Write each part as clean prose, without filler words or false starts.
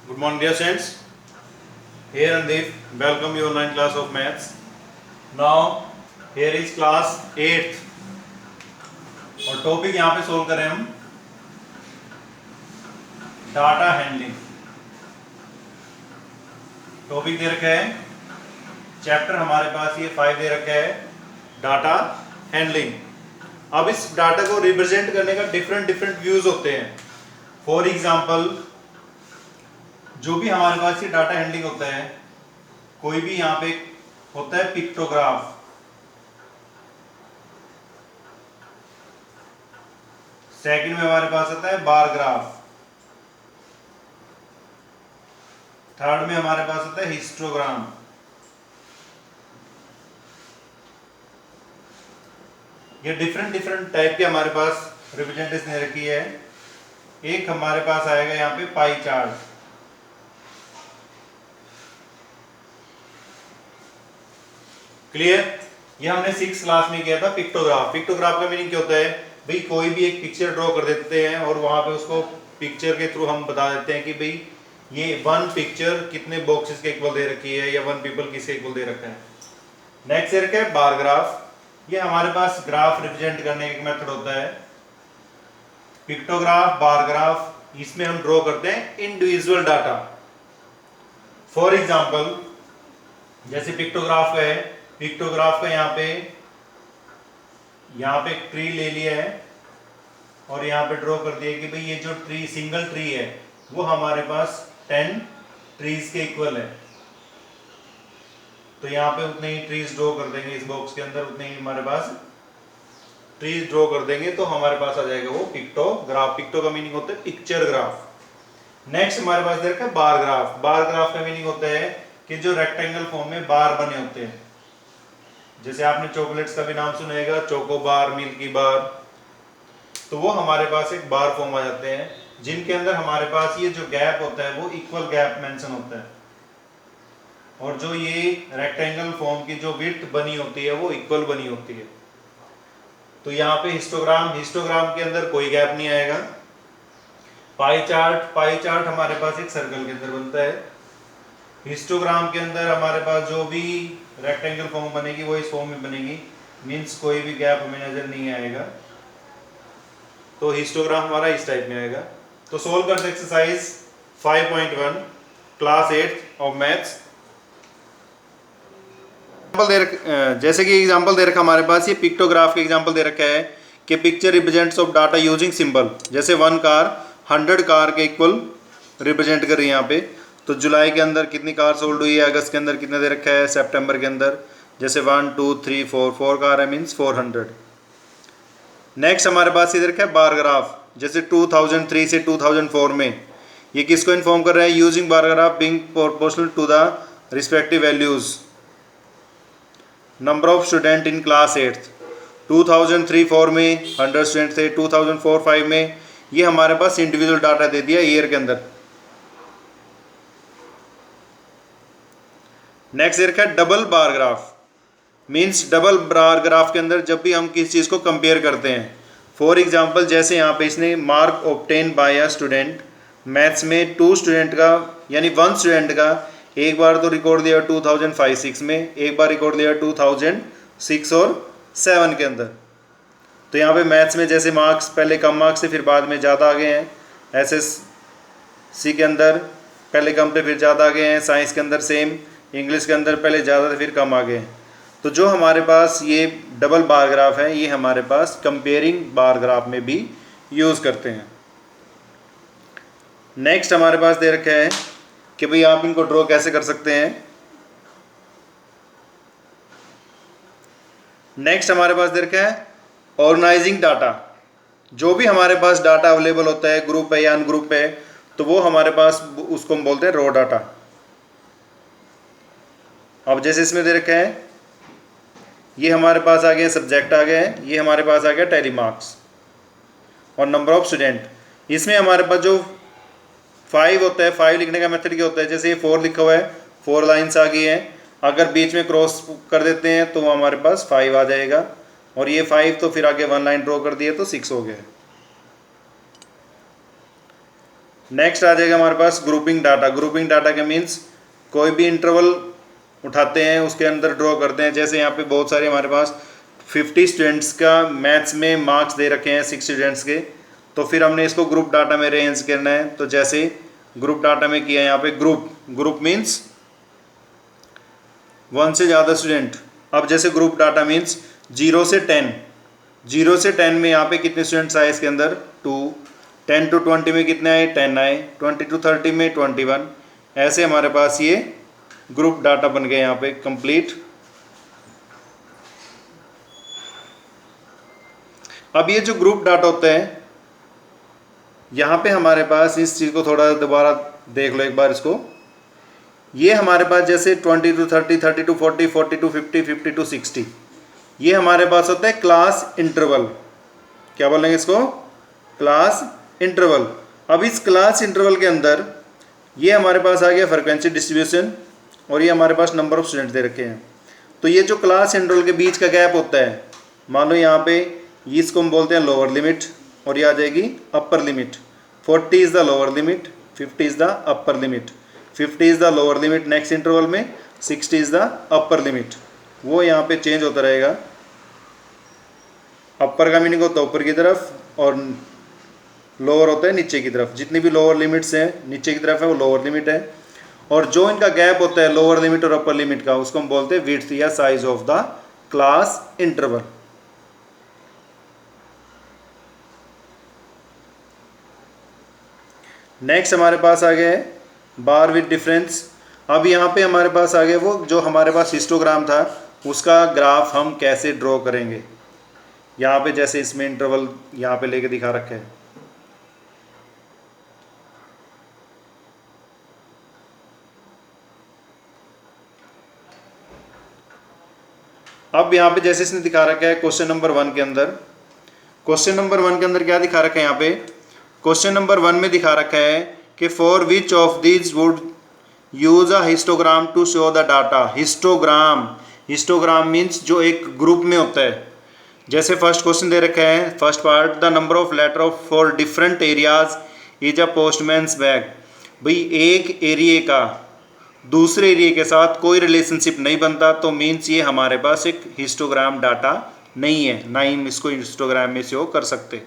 Good morning, dear students. Here Andeep, welcome you online class of maths. Now, here is class 8th और topic यहाँ पे solve करें हम data handling. Topic दे रखा है, chapter हमारे पास ये 5 दे रखा है, डाटा हैंडलिंग। अब इस डाटा को रिप्रेजेंट करने का डिफरेंट व्यूज होते हैं। फॉर एग्जाम्पल, जो भी हमारे पास ये डाटा हैंडलिंग होता है, कोई भी यहाँ पे होता है पिक्टोग्राफ, सेकंड में हमारे पास आता है बार ग्राफ, थर्ड में हमारे पास आता है हिस्टोग्राम, ये डिफरेंट टाइप के हमारे पास रिप्रेजेंटेशन दे रखी है। एक हमारे पास आएगा यहाँ पे पाई चार्ट। क्लियर? ये हमने 6th क्लास में किया था पिक्टोग्राफ। पिक्टोग्राफ का मीनिंग क्या होता है? भाई कोई भी एक पिक्चर ड्रॉ कर देते हैं और वहां पे उसको पिक्चर के थ्रू हम बता देते हैं कि भाई ये वन पिक्चर कितने बॉक्सेस के इक्वल दे रखी है या वन पीपल किसके इक्वल दे रखा है। नेक्स्ट दे रखा है बार ग्राफ। ये हमारे पास ग्राफ रिप्रेजेंट करने का एक मेथड होता है। पिक्टोग्राफ, बार ग्राफ, इसमें हम ड्रॉ करते हैं इंडिविजुअल डाटा। फॉर एग्जाम्पल, जैसे पिक्टोग्राफ का है, पिक्टोग्राफ का यहाँ पे एक ट्री ले लिया है और यहाँ पे ड्रॉ कर दिया कि भाई ये जो ट्री, सिंगल ट्री है, वो हमारे पास 10 ट्रीज के इक्वल है। तो यहाँ पे उतने ही ट्रीज ड्रॉ कर देंगे इस बॉक्स के अंदर, उतने ही हमारे पास ट्रीज ड्रॉ कर देंगे तो हमारे पास आ जाएगा वो पिक्टोग्राफ। पिक्टो का मीनिंग होता है पिक्चर ग्राफ। नेक्स्ट हमारे पास देखा है बार ग्राफ। बार ग्राफ का मीनिंग होता है कि जो रेक्टेंगल फॉर्म में बार बने होते हैं। जैसे आपने चॉकलेट्स का भी नाम सुनेगा, चोको बार, मिल्की बार, तो वो हमारे पास एक बार फॉर्म आ जाते हैं जिनके अंदर हमारे पास ये जो गैप होता है वो इक्वल गैप मेंशन होता है और जो ये रेक्टेंगल फॉर्म की जो विड्थ बनी होती है वो इक्वल बनी होती है। तो यहाँ पे हिस्टोग्राम के अंदर कोई गैप नहीं आएगा। पाई चार्ट हमारे पास एक सर्कल के अंदर बनता है। हिस्टोग्राम के अंदर हमारे पास जो भी रेक्टेंगल फॉर्म बनेगी वो इस फॉर्म में बनेगी, मींस कोई भी गैप हमें नजर नहीं आएगा। तो हिस्टोग्राम हमारा इस टाइप में आएगा। तो सोल्व करते एक्सरसाइज 5.1 क्लास 8 ऑफ मैथ्स। जैसे कि एग्जांपल दे रखा हमारे पास, ये पिक्टोग्राफ के एग्जांपल दे रखा है कि picture represents of data using symbol. जैसे 1 कार 100 कार के इक्वल रिप्रेजेंट कर रही है यहाँ पे। तो जुलाई के अंदर कितनी कार सोल्ड हुई है, अगस्त के अंदर कितने दे रखा है, सितंबर के अंदर जैसे 1 2 3 4 कार है, मीन्स 400। नेक्स्ट हमारे पास इधर क्या है बार ग्राफ। जैसे 2003 से 2004 में ये किसको इन्फॉर्म कर रहा है? Using bar graph being proportional to the respective values number of student in class 8th। 2003-4 में 100 स्टूडेंट थे, 2004-5 में ये हमारे पास इंडिविजुअल डाटा दे दिया ईयर के अंदर। नेक्स्ट देखा है double bar graph. Means double bar graph के अंदर जब भी हम किसी चीज़ को कंपेयर करते हैं, फॉर एग्जांपल जैसे यहाँ पे इसने mark obtain bye a student, maths में 2 स्टूडेंट का यानी 1 स्टूडेंट का एक बार तो रिकॉर्ड दिया 2005-6 में, एक बार रिकॉर्ड दिया 2006 और 7 के अंदर। तो यहाँ पे मैथ्स में जैसे मार्क्स पहले कम मार्क्स से फिर बाद में ज़्यादा आ गए हैं, एसएससी के अंदर पहले कम पे फिर ज़्यादा आ गए हैं, साइंस के अंदर सेम, इंग्लिश के अंदर पहले ज़्यादा थे फिर कम आ गए हैं। तो जो हमारे पास ये डबल बार ग्राफ है ये हमारे पास कंपेयरिंग बार ग्राफ में भी यूज़ करते हैं। नेक्स्ट हमारे पास दे रखा है कि भाई आप इनको ड्रॉ कैसे कर सकते हैं। नेक्स्ट हमारे पास दे रखा है ऑर्गेनाइजिंग डाटा। जो भी हमारे पास डाटा अवेलेबल होता है, ग्रुप है या अनग्रुप है, तो वो हमारे पास उसको हम बोलते हैं रॉ डाटा। अब जैसे इसमें दे रखा है ये हमारे पास आ गया सब्जेक्ट आ गया है, ये हमारे पास आ गया टैली मार्क्स और नंबर ऑफ स्टूडेंट। इसमें हमारे पास जो 5 होता है, 5 लिखने का मेथड क्या होता है? जैसे ये 4 लिखा हुआ है, 4 लाइन्स आ गई हैं, अगर बीच में क्रॉस कर देते हैं तो हमारे पास 5 आ जाएगा और ये 5 तो फिर आगे 1 लाइन ड्रॉ कर दिए तो 6 हो गया। नेक्स्ट आ जाएगा हमारे पास ग्रुपिंग डाटा। ग्रुपिंग डाटा के मीन्स कोई भी इंटरवल उठाते हैं उसके अंदर ड्रॉ करते हैं। जैसे यहाँ पे बहुत सारे हमारे पास 50 स्टूडेंट्स का मैथ्स में मार्क्स दे रखे हैं 6 स्टूडेंट्स के, तो फिर हमने इसको ग्रुप डाटा में अरेंज करना है। तो जैसे ग्रुप डाटा में किया यहाँ पे ग्रुप मीन्स 1 से ज़्यादा स्टूडेंट। अब जैसे ग्रुप डाटा मीन्स 0 से 10, 0 से 10 में यहाँ पे कितने स्टूडेंट्स आए इसके अंदर 2, 10 to 20 में कितने आए 10 आए, 20 to 30 में 21। ऐसे हमारे पास ये ग्रुप डाटा बन गए यहाँ पे कंप्लीट। अब ये जो ग्रुप डाटा होता है यहाँ पे हमारे पास इस चीज़ को थोड़ा दोबारा देख लो एक बार इसको। ये हमारे पास जैसे 20 to 30, 30 to 40, 40 to 50, 50 to 60, ये हमारे पास होता है क्लास इंटरवल। क्या बोलेंगे इसको? Class interval. अब इस क्लास इंटरवल के अंदर ये हमारे पास आ गया फ्रीक्वेंसी डिस्ट्रीब्यूशन और ये हमारे पास नंबर ऑफ स्टूडेंट्स दे रखे हैं। तो ये जो क्लास इंटरवल के बीच का गैप होता है, मान लो यहाँ पे इसको हम बोलते हैं लोअर लिमिट और ये आ जाएगी upper limit. 40 is the lower limit, 50 is the upper limit. 50 is the lower limit next interval में, 60 इज़ द अपर लिमिट। वो यहाँ पे चेंज होता रहेगा। अपर का मीनिंग होता है ऊपर की तरफ और लोअर होता है नीचे की तरफ। जितनी भी लोअर लिमिट्स हैं नीचे की तरफ है वो लोअर लिमिट है। और जो इनका गैप होता है लोअर लिमिट और अपर लिमिट का, उसको हम बोलते हैं विड्थ या size of the class interval. Next हमारे पास आ गया है बार विद डिफरेंस। अब यहाँ पे हमारे पास आ गया वो जो हमारे पास हिस्टोग्राम था उसका ग्राफ हम कैसे ड्रॉ करेंगे। यहाँ पे जैसे इसमें इंटरवल यहाँ पे लेके दिखा रखे हैं। अब यहाँ पे जैसे इसने दिखा रखा है क्वेश्चन नंबर 1 के अंदर, क्वेश्चन नंबर 1 के अंदर क्या दिखा रखा है यहाँ पे? क्वेश्चन नंबर 1 में दिखा रखा है कि for which of these would use a histogram to show the data. Histogram, histogram means जो एक ग्रुप में होता है। जैसे फर्स्ट क्वेश्चन दे रखा है, first part, the number of letter of for different areas is a postman's bag. भाई एक एरिया का दूसरे एरिया के साथ कोई रिलेशनशिप नहीं बनता, तो मीन्स ये हमारे पास एक हिस्टोग्राम डाटा नहीं है, ना ही हम इसको हिस्टोग्राम में शो कर सकते।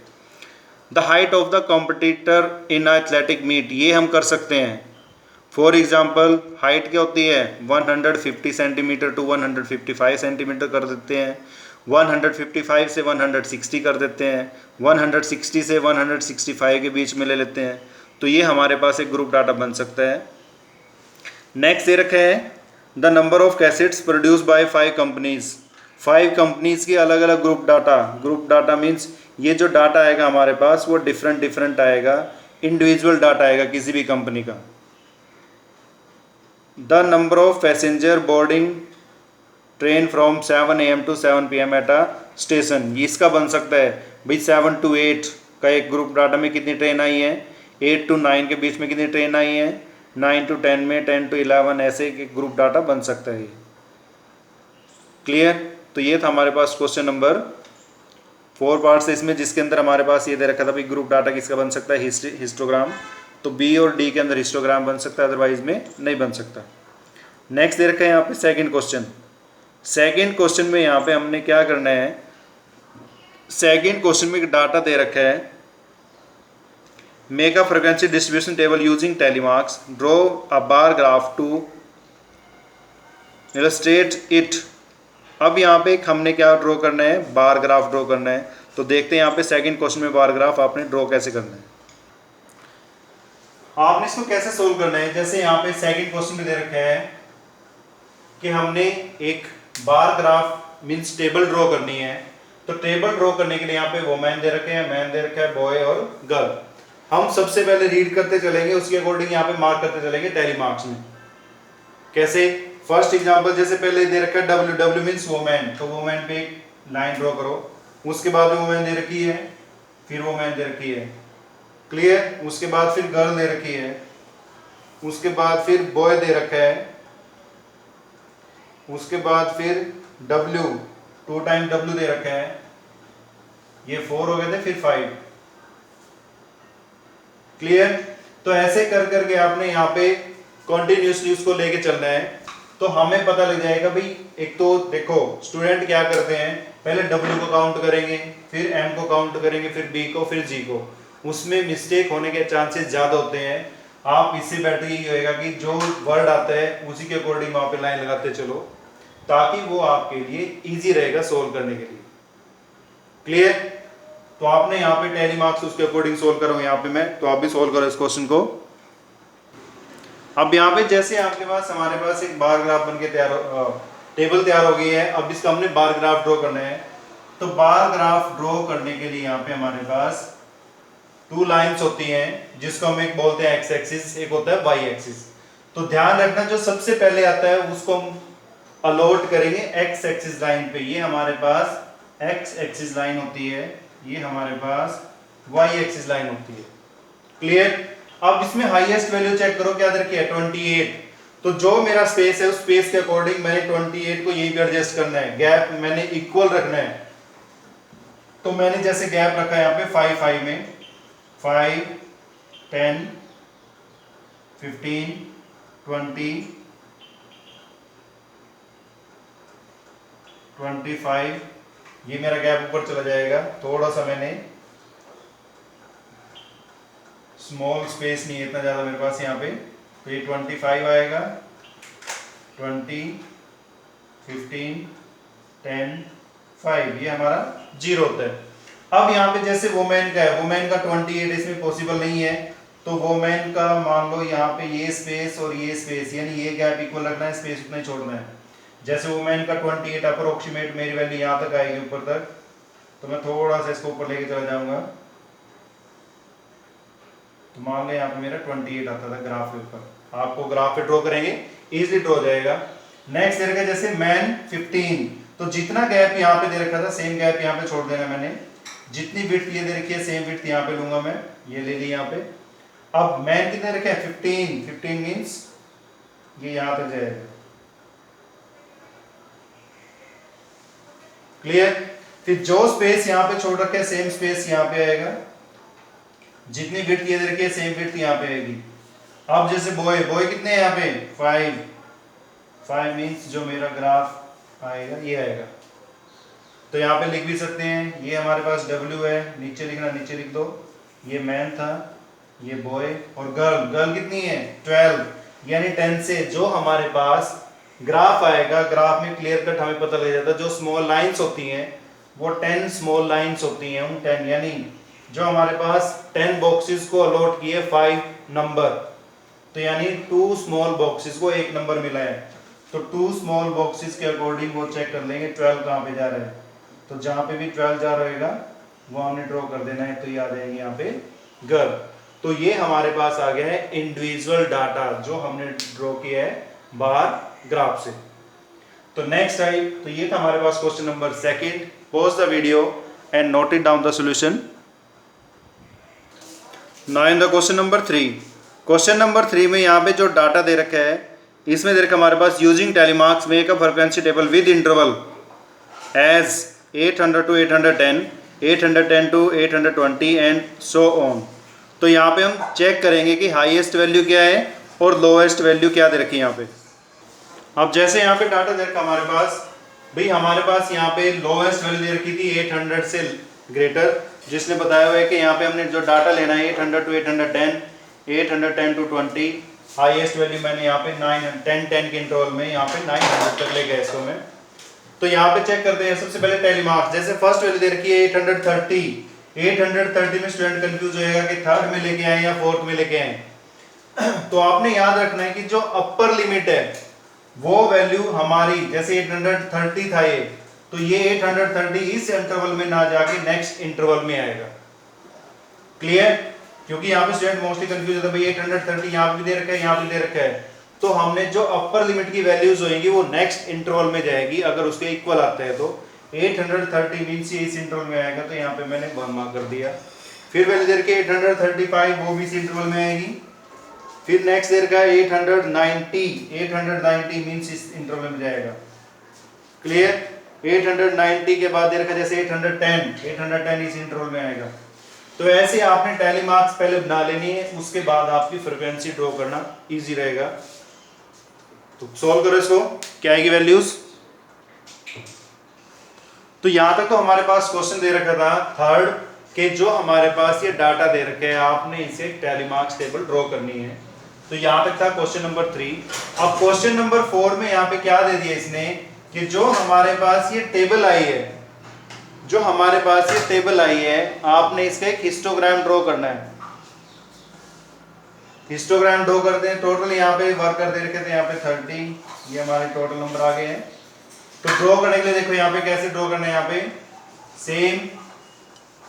The height of the competitor in athletic meet, ये हम कर सकते हैं। फॉर एग्जाम्पल हाइट क्या होती है 150 सेंटीमीटर टू 155 सेंटीमीटर कर देते हैं, 155 से 160 कर देते हैं, 160 से 165 के बीच में ले लेते हैं। तो ये हमारे पास एक ग्रुप डाटा बन सकता है। नेक्स्ट दे रखे हैं the number of cassettes produce by 5 companies. 5 companies की अलग अलग group data. Group data means ये जो डाटा आएगा हमारे पास वो डिफरेंट आएगा, इंडिविजुअल डाटा आएगा किसी भी कंपनी का। The number of passenger boarding train from 7 AM to 7 PM at a station, इसका बन सकता है भाई 7 to 8 का एक ग्रुप डाटा में कितनी ट्रेन आई है, 8 to 9 के बीच में कितनी ट्रेन आई है, 9 to 10 में, 10 to 11, ऐसे एक ग्रुप डाटा बन सकता है। क्लियर? तो ये था हमारे पास क्वेश्चन नंबर 4 पार्ट्स इसमें, जिसके अंदर हमारे पास ये दे रखा था भाई ग्रुप डाटा किसका बन सकता है, हिस्टोग्राम। तो बी और डी के अंदर हिस्टोग्राम बन सकता है, अदरवाइज में नहीं बन सकता। नेक्स्ट दे रखा है यहाँ पे सेकंड क्वेश्चन। सेकंड क्वेश्चन में यहाँ पे हमने क्या करना है, सेकंड क्वेश्चन में एक डाटा दे रखा है, make a frequency distribution table using tally marks, draw a bar graph to illustrate it. अब यहाँ पे हमने क्या ड्रॉ करना है, बार ग्राफ ड्रॉ करना है। तो देखते हैं यहाँ पे सेकंड क्वेश्चन में बार ग्राफ आपने ड्रॉ कैसे करना है, आपने इसको कैसे सोल्व करना है। जैसे यहाँ पे सेकंड क्वेश्चन में दे रखा है कि हमने एक bar graph means table draw करनी है। तो टेबल ड्रॉ करने के लिए यहाँ पे वोमेन दे रखे हैं, मैन दे रखा है, बॉय और गर्ल। हम सबसे पहले रीड करते चलेंगे, उसके अकॉर्डिंग यहाँ पे मार्क करते चलेंगे टेली मार्क्स में। कैसे? फर्स्ट एग्जांपल जैसे पहले दे रखा है डब्ल्यू, डब्ल्यू मीन्स वोमेन, तो वोमेन पे एक लाइन ड्रॉ करो। उसके बाद वोमेन दे रखी है, फिर वोमेन दे रखी है, क्लियर। उसके बाद फिर गर्ल दे रखी है, उसके बाद फिर बॉय दे रखा है, उसके बाद फिर डब्ल्यू, 2 टाइम डब्ल्यू दे रखा है, ये 4 हो गए थे, फिर 5, क्लियर। तो ऐसे कर करके आपने यहाँ पे कंटिन्यूसली उसको लेके चलना है, तो हमें पता लग जाएगा भाई। एक तो देखो स्टूडेंट क्या करते हैं, पहले W को काउंट करेंगे, फिर M को काउंट करेंगे, फिर B को, फिर G को। उसमें मिस्टेक होने के चांसेस ज्यादा होते हैं। आप इससे बेटर यही होएगा कि जो वर्ड आता है उसी के अकॉर्डिंग वहां पे लाइन लगाते चलो, ताकि वो आपके लिए इजी रहेगा सोल्व करने के लिए। क्लियर? तो आपने यहाँ पे टैली मार्क्स उसके अकॉर्डिंग सोल्व करो यहाँ पे मैं, तो आप भी सोल्व करो इस क्वेश्चन को। अब यहाँ पे जैसे आपके पास हमारे पास एक बार ग्राफ बन के टेबल तैयार हो गई है। अब इसका हमने बार ग्राफ ड्रॉ करना है। तो बार ग्राफ ड्रॉ करने के लिए यहाँ पे हमारे पास 2 लाइंस होती हैं, जिसको हम एक बोलते हैं एक्स एक्सिस, एक होता है वाई एक्सिस। तो ध्यान रखना जो सबसे पहले आता है उसको हम अलॉट करेंगे एक्स एक्सिस लाइन पे। ये हमारे पास एक्स एक्सिस लाइन होती है, ये हमारे पास वाई एक्सिस लाइन होती है। क्लियर? अब इसमें हाईएस्ट वैल्यू चेक करो क्या दे रखी है, 28। तो जो मेरा स्पेस है उस स्पेस के अकॉर्डिंग मैंने 28 को यही पे एडजस्ट करना है, गैप मैंने इक्वल रखना है। तो मैंने जैसे गैप रखा है यहाँ पे 5 में 5, 10, 15, 20, 25, ये मेरा गैप ऊपर चला जाएगा। थोड़ा सा मैंने स्मॉल स्पेस नहीं है इतना ज्यादा मेरे पास यहाँ पे, तो ये 25 आएगा, 20, 15, 10, 5, ये हमारा 0 होता है। अब यहाँ पे जैसे वोमेन का है, वोमेन का 28 इसमें पॉसिबल नहीं है, तो वोमेन का मान लो यहाँ पे ये स्पेस और ये स्पेस, यानी ये गैप इक्वल रखना है, स्पेस उतना ही छोड़ना है। जैसे वोमेन का 28 अप्रोक्सीमेट मेरी वैल्यू यहाँ तक आएगी ऊपर तक, तो मैं थोड़ा सा इसको ऊपर लेके चला जाऊंगा। तो मान लो यहाँ पे मेरा 28 आता था ग्राफ के ऊपर। आपको ग्राफ पे ड्रॉ करेंगे इजीली ड्रॉ हो जाएगा। नेक्स्ट दे रखा है जैसे मैन 15, तो जितना गैप यहाँ पे दे रखा था सेम गैप यहाँ पे छोड़ देना मैंने। जितनी विड्थ ये दे रखी है सेम विड्थ यहाँ पे लूंगा मैं, ये ले ली यहाँ पे। अब मैन कितने रखे हैं 15 मीन्स ये यहाँ तक जाएगा। क्लियर? फिर जो स्पेस यहाँ पे छोड़ रखे है सेम स्पेस यहाँ पे आएगा, जितनी विड्थ ये दे रखी है सेम विड्थ यहाँ पे आएगी। अब जैसे बॉय कितने हैं यहाँ पे 5 मीन्स जो मेरा ग्राफ आएगा ये आएगा। तो यहाँ पे लिख भी सकते हैं, ये हमारे पास W है, नीचे लिखना नीचे लिख दो, ये मैन था, ये बॉय, और गर्ल कितनी है 12, यानी 10 से जो हमारे पास ग्राफ आएगा, ग्राफ में क्लियर कट हमें पता लग जाता है जो स्मॉल लाइंस होती हैं वो 10 स्मॉल लाइंस होती हैं। उन 10 यानी जो हमारे पास 10 बॉक्सेस को अलॉट किए 5 नंबर, तो यानी 2 स्मॉल बॉक्सेस को 1 नंबर मिला है, तो 2 स्मॉल बॉक्सेस के अकॉर्डिंग वो चेक कर लेंगे 12 कहाँ पे जा रहा है। तो जहाँ पे भी 12 जा रहेगा वो हमने ड्रॉ कर देना है, तो ये आ जाएंगे यहाँ पे गर्ल। तो ये हमारे पास आ गया है इंडिविजुअल डाटा जो हमने ड्रॉ किया है बार ग्राफ से। तो नेक्स्ट आई, तो ये था हमारे पास question number 2। Pause the video and note it down the solution. Now in the question number 3। Question number 3 में यहाँ पे जो डाटा दे रखा है इसमें दे रखा हमारे पास using tally marks make a frequency table with interval as 800 to 810, 810 to 820 and so on. तो यहाँ पे हम चेक करेंगे कि हाईएस्ट वैल्यू क्या है और लोएस्ट वैल्यू क्या दे रखी है यहाँ पे। अब जैसे यहाँ पे डाटा दे रखा हमारे पास, भाई हमारे पास यहाँ पे लोएस्ट वैल्यू दे रखी थी 800 से ग्रेटर, जिसने बताया हुआ है कि यहाँ पे हमने जो डाटा लेना है 800 to 810, 810 to 20, हाईएस्ट वैल्यू मैंने यहाँ पे 10 के इंटरवल में यहाँ पे 900 तक ले गया इसको मैं। तो यहाँ पे चेक करते हैं सबसे पहले टेलीमार्क्स। जैसे फर्स्ट वैल्यू दे रखी है 830 में स्टूडेंट कंफ्यूज होएगा कि थर्ड में लेके आए या फोर्थ में लेके आए। तो आपने याद रखना है कि जो अपर लिमिट है वो वैल्यू हमारी, जैसे 830 था ये, तो ये 830 इस इंटरवल में ना जाके नेक्स्ट इंटरवल में आएगा। क्लियर? क्योंकि यहाँ पे स्टूडेंट मोस्टली कंफ्यूज होता है भाई 830 यहाँ पे दे रखा है यहाँ पे दे रखा है, तो हमने जो अपर लिमिट की वैल्यूज होंगी वो नेक्स्ट इंटरवल में जाएगी अगर उसके इक्वल आते हैं। तो 830 मींस ये इस इंटरवल में आएगा, तो यहाँ पे मैंने 1 मार्क कर दिया। फिर वैल्यू दे रखी है 835, वो भी इस इंटरवल में आएगी। फिर नेक्स्ट दे रखा है 890 मींस इस इंटरवल में जाएगा। क्लियर? 890 के बाद दे रखा है जैसे 810 इस इंटरवल में आएगा। तो ऐसे आपने टैली मार्क्स पहले बना लेनी है, उसके बाद आपकी फ्रीक्वेंसी ड्रॉ करना इजी रहेगा। तो सॉल्व करो इसको, क्या आएगी वैल्यूज। तो यहां तक तो हमारे पास क्वेश्चन दे रखा था थर्ड के, जो हमारे पास ये डाटा दे रखे हैं, आपने इसे टैली मार्क्स टेबल ड्रॉ करनी है। तो यहां तक था क्वेश्चन नंबर 3। अब क्वेश्चन नंबर 4 में यहां पे क्या दे दिया इसने कि जो हमारे पास ये टेबल आई है, जो हमारे पास ये टेबल आई है, आपने इसका एक हिस्टोग्राम ड्रॉ करना है। हिस्टोग्राम ड्रॉ करते हैं। टोटल यहाँ पे वर्कर दे रखे थे, यहाँ पे 30, ये हमारे टोटल नंबर आ गए हैं। तो ड्रॉ करने के लिए देखो यहाँ पे कैसे ड्रॉ करना है, यहाँ पे सेम,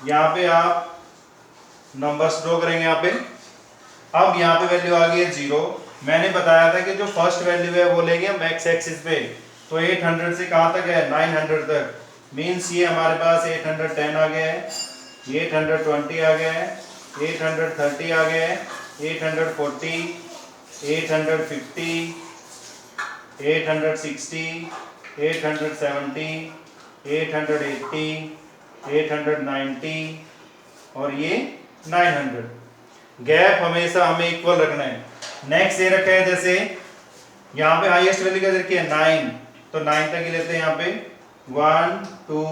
यहाँ पे आप नंबर्स ड्रॉ करेंगे यहाँ पे। अब यहाँ पे वैल्यू आ गई है 0। मैंने बताया था कि जो फर्स्ट वैल्यू है वो लेंगे हम एक्स एक्सिस पे, तो 800 से कहाँ तक है 900 तक, मीन्स ये हमारे पास 810 आ गया है, 820 आ गया है, 830 आ गया है, 840, 850, 860, 870, 880, 890 और ये 900। गैप हमेशा हमें इक्वल रखना है। नेक्स्ट ये रखा है, जैसे यहाँ पे हाईएस्ट वैल्यू क्या रखी है 9, तो 9 तक ही लेते हैं यहाँ पे 1 2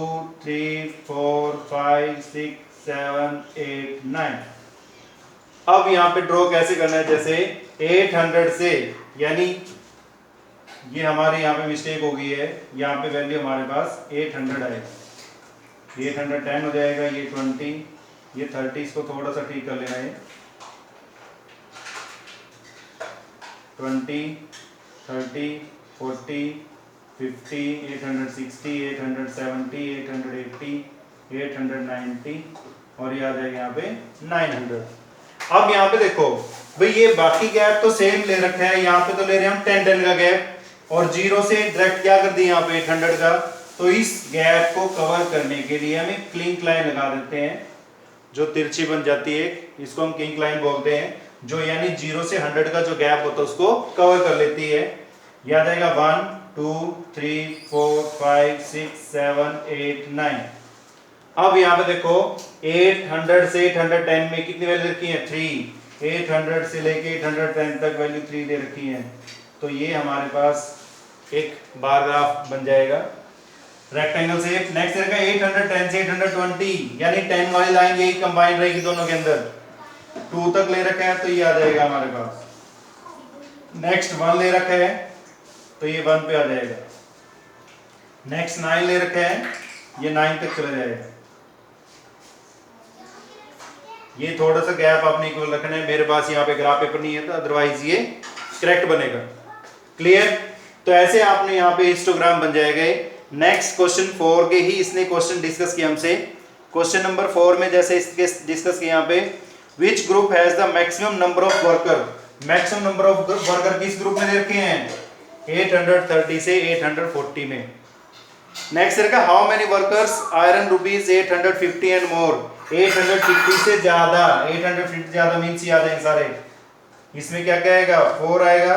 3 4 5 6 7 8 9। अब यहाँ पे ड्रॉ कैसे करना है, जैसे 800 से, यानी ये हमारे यहाँ पे मिस्टेक हो गई है, यहाँ पे वैल्यू हमारे पास 800 आएगा, 810 हो जाएगा, ये 20, ये 30, इसको थोड़ा सा ठीक कर लेना है, 20 30 40 50 860 870 880 890 और ये आ जाएगा यहाँ पे 900। अब यहाँ पे देखो भाई, ये बाकी गैप तो सेम ले रखा है, यहाँ पे तो ले रहे हैं हम 10 का गैप, और 0 से डायरेक्ट क्या कर दिया यहाँ पे 800 का। तो इस गैप को कवर करने के लिए हम एक क्लिंक लाइन लगा देते हैं, जो तिरछी बन जाती है, इसको हम क्लिंक लाइन बोलते हैं, जो यानी 0 से 100 का जो गैप होता है उसको कवर कर लेती है। याद आएगा 1 2 3 4 5 6 7 8 9। अब यहाँ पे देखो 800 से 810 में कितनी वैल्यू रखी है 3, 800 से लेके 810 तक वैल्यू 3 दे रखी है। तो ये हमारे पास एक बार ग्राफ बन जाएगा रेक्टेंगल से। नेक्स्ट रहेगा 810 से 820, यानी 10 वाली लाइन यही कंबाइन रहेगी दोनों के अंदर, 2 तक ले रखा है तो ये आ जाएगा हमारे पास। नेक्स्ट 1 ले रखा है तो ये 1 पे आ जाएगा। नेक्स्ट 9 ले रखा है, ये 9 तक चला जाएगा। ये थोड़ा सा गैप आपने इक्वल रखना है। मेरे पास यहाँ पे ग्राफ पेपर नहीं है तो अदरवाइज ये करेक्ट बनेगा। क्लियर? तो ऐसे आपने यहाँ पे हिस्टोग्राम बन जाएगा। नेक्स्ट क्वेश्चन 4 के ही इसने क्वेश्चन डिस्कस किया हमसे। क्वेश्चन नंबर 4 में जैसे इसके डिस्कस किया यहाँ पे, which group has the maximum number of worker. Maximum number of worker किस ग्रुप में दे रखे हैं 830 से 840 में। नेक्स्ट रहेगा how many workers iron rupees 850 and more. 850 से ज्यादा, 850 ज्यादा मीन्स याद है सारे। इसमें क्या क्या आएगा 4 आएगा,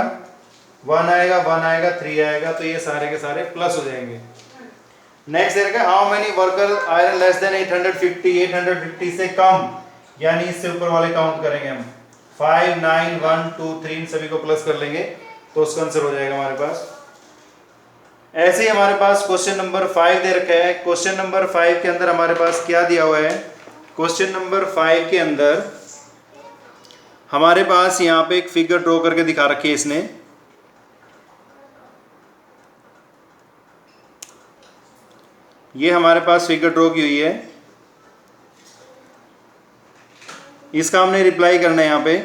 1 आएगा, 1 आएगा, 3 आएगा, तो ये सारे के सारे प्लस हो जाएंगे। नेक्स्ट रहेगा how many worker iron less than 850। 850 से कम, यानी इससे ऊपर वाले काउंट करेंगे हम 5 9 1 2 3, इन सभी को प्लस कर लेंगे तो उसका आंसर हो जाएगा हमारे पास। ऐसे ही हमारे पास क्वेश्चन नंबर 5 दे रखा है। क्वेश्चन नंबर 5 के अंदर हमारे पास क्या दिया हुआ है, क्वेश्चन नंबर 5 के अंदर हमारे पास यहाँ पे एक फिगर ड्रॉ करके दिखा रखी है इसने। ये हमारे पास फिगर ड्रॉ की हुई है, इसका हमने रिप्लाई करना है यहाँ पे।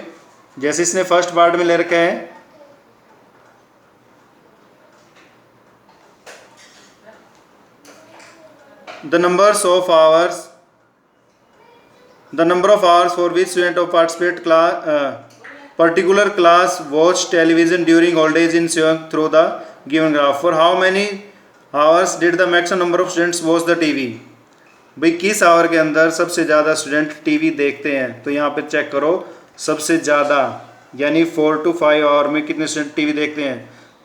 जैसे इसने फर्स्ट पार्ट में ले रखा है the number of hours for which student of participate class particular class watch television during holidays in Seoul through the given graph. For how many hours did the maximum number of students watch the TV। भाई किस our के अंदर सबसे ज़्यादा student TV देखते हैं। तो यहाँ पे चेक करो सबसे ज़्यादा, यानी 4 to 5 आवर में कितने स्टूडेंट टीवी देखते हैं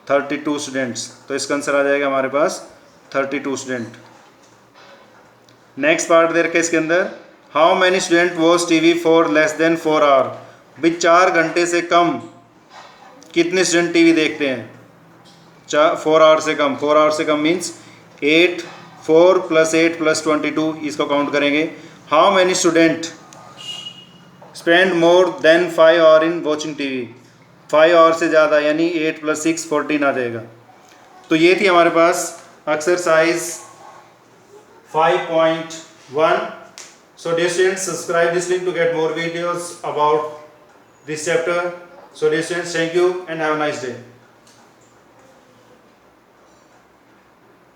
32 स्टूडेंट्स। तो इसका आंसर आ जाएगा हमारे पास 32 स्टूडेंट। नेक्स्ट पार्ट दे रखा है इसके अंदर how many student watch TV for less than 4 hour. भाई 4 घंटे से कम कितने स्टूडेंट टीवी देखते हैं? 4 आवर से कम। 4 आवर से कम मीन्स 8, 4 + 8 + 22, इसको काउंट करेंगे। How many student spend more than 5 hour in watching TV. 5 hour से ज़्यादा यानी 8 + 6 14 आ जाएगा। तो ये थी हमारे पास exercise 5.1। So dear students, subscribe this link to get more videos about this chapter. So dear students, thank you and have a nice day.